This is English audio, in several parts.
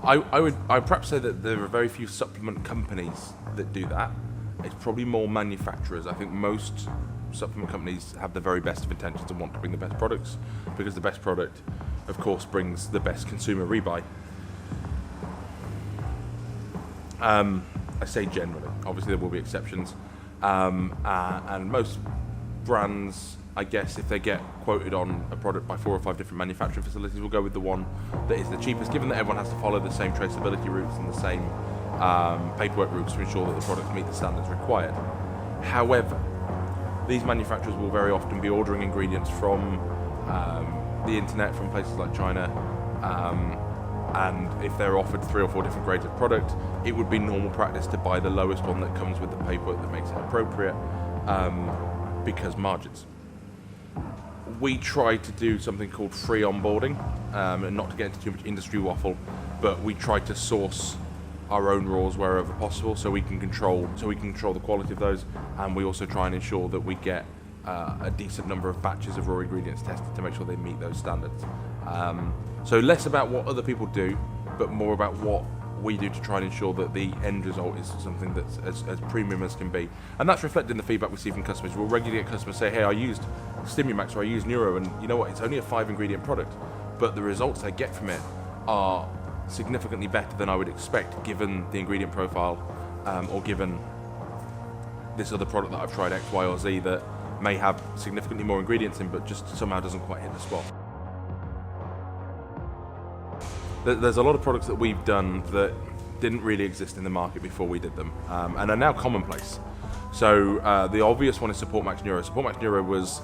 I'd perhaps say that there are very few supplement companies that do that. It's probably more manufacturers. I think most supplement companies have the very best of intentions and want to bring the best products, because the best product, of course, brings the best consumer rebuy. I say generally. Obviously, there will be exceptions, and most brands, I guess, if they get quoted on a product by 4 or 5 different manufacturing facilities, will go with the one that is the cheapest, given that everyone has to follow the same traceability routes and the same paperwork routes to ensure that the products meet the standards required. However, these manufacturers will very often be ordering ingredients from the internet, from places like China, and if they're offered 3 or 4 different grades of product, it would be normal practice to buy the lowest one that comes with the paperwork that makes it appropriate, because margins. We try to do something called free onboarding, and not to get into too much industry waffle, but we try to source our own raws wherever possible, so we can control the quality of those, and we also try and ensure that we get a decent number of batches of raw ingredients tested to make sure they meet those standards. So less about what other people do, but more about what we do to try and ensure that the end result is something that's as premium as can be. And that's reflected in the feedback we see from customers. We'll regularly get customers say, hey, I used Stimumax or I used Neuro, and you know what, it's only a 5 ingredient product, but the results they get from it are significantly better than I would expect given the ingredient profile, or given this other product that I've tried, X, Y, or Z, that may have significantly more ingredients in, but just somehow doesn't quite hit the spot. There's a lot of products that we've done that didn't really exist in the market before we did them, and are now commonplace. So the obvious one is Support Max Neuro. Support Max Neuro was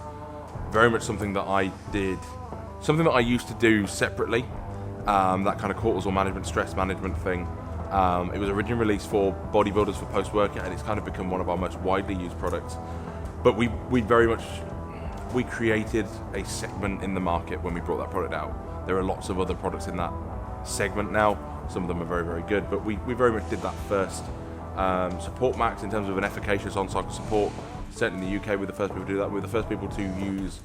very much something that I did, something that I used to do separately, that kind of cortisol management, stress management thing. It was originally released for bodybuilders for post-workout, and it's kind of become one of our most widely used products. But we created a segment in the market when we brought that product out. There are lots of other products in that segment now. Some of them are very, very good, but we very much did that first. Support Max, in terms of an efficacious on-cycle support, certainly in the UK, we're the first people to do that. We're the first people to use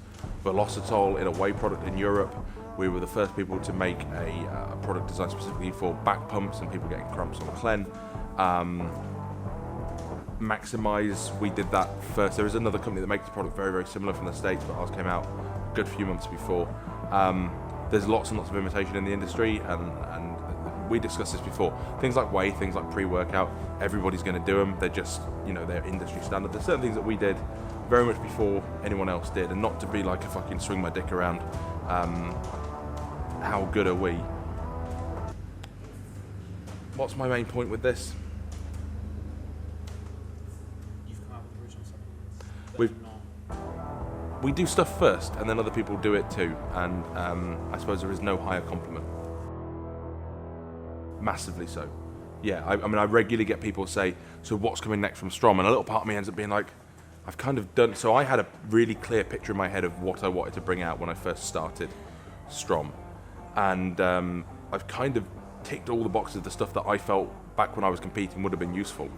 Velocitol in a whey product in Europe. We were the first people to make a product designed specifically for back pumps and people getting cramps on Clen. Maximize, we did that first. There is another company that makes a product very, very similar from the States, but ours came out a good few months before. There's lots and lots of imitation in the industry, and we discussed this before. Things like whey, things like pre-workout, everybody's going to do them. They're just, they're industry standard. There's certain things that we did very much before anyone else did, and not to be like a fucking swing my dick around. How good are we? What's my main point with this? You've come out with original supplements. We do stuff first, and then other people do it too, and I suppose there is no higher compliment. Massively so. Yeah, I mean, I regularly get people say, so what's coming next from Strom? And a little part of me ends up being like, I've kind of done, so I had a really clear picture in my head of what I wanted to bring out when I first started Strom. And I've kind of ticked all the boxes of the stuff that I felt back when I was competing would have been useful.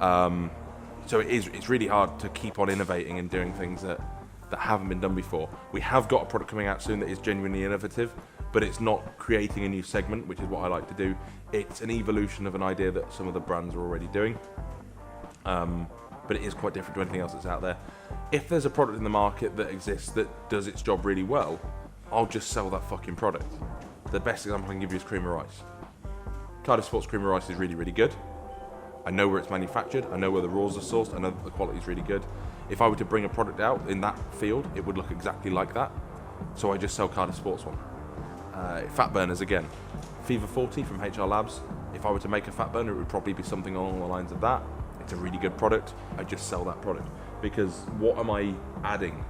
So it's really hard to keep on innovating and doing things that haven't been done before. We have got a product coming out soon that is genuinely innovative, but it's not creating a new segment, which is what I like to do. It's an evolution of an idea that some of the brands are already doing. But it is quite different to anything else that's out there. If there's a product in the market that exists that does its job really well, I'll just sell that fucking product. The best example I can give you is cream of rice. Cardiff Sports cream of rice is really, really good. I know where it's manufactured, I know where the raws are sourced, I know that the quality is really good. If I were to bring a product out in that field, it would look exactly like that. So I just sell Cardiff Sports one. Fat burners again. Fever 40 from HR Labs. If I were to make a fat burner, it would probably be something along the lines of that. It's a really good product. I just sell that product. Because what am I adding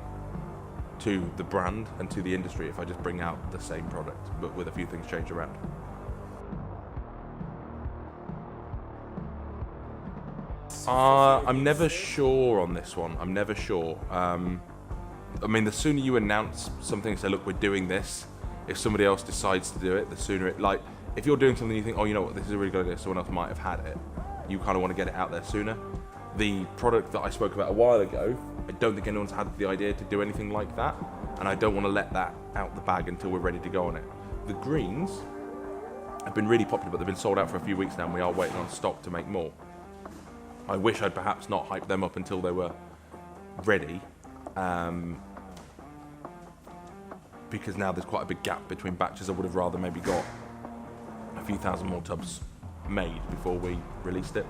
to the brand and to the industry if I just bring out the same product, but with a few things changed around? I'm never sure on this one. I'm never sure. I mean, the sooner you announce something and say, look, we're doing this, if somebody else decides to do it, the sooner it, like, if you're doing something you think, oh, you know what, this is a really good idea, someone else might have had it, you kind of want to get it out there sooner. The product that I spoke about a while ago, I don't think anyone's had the idea to do anything like that, and I don't want to let that out the bag until we're ready to go on it. The greens, have been really popular, but they've been sold out for a few weeks now, and we are waiting on stock to make more. I wish I'd perhaps not hyped them up until they were ready, because now there's quite a big gap between batches. I would have rather maybe got a few thousand more tubs made before we released it.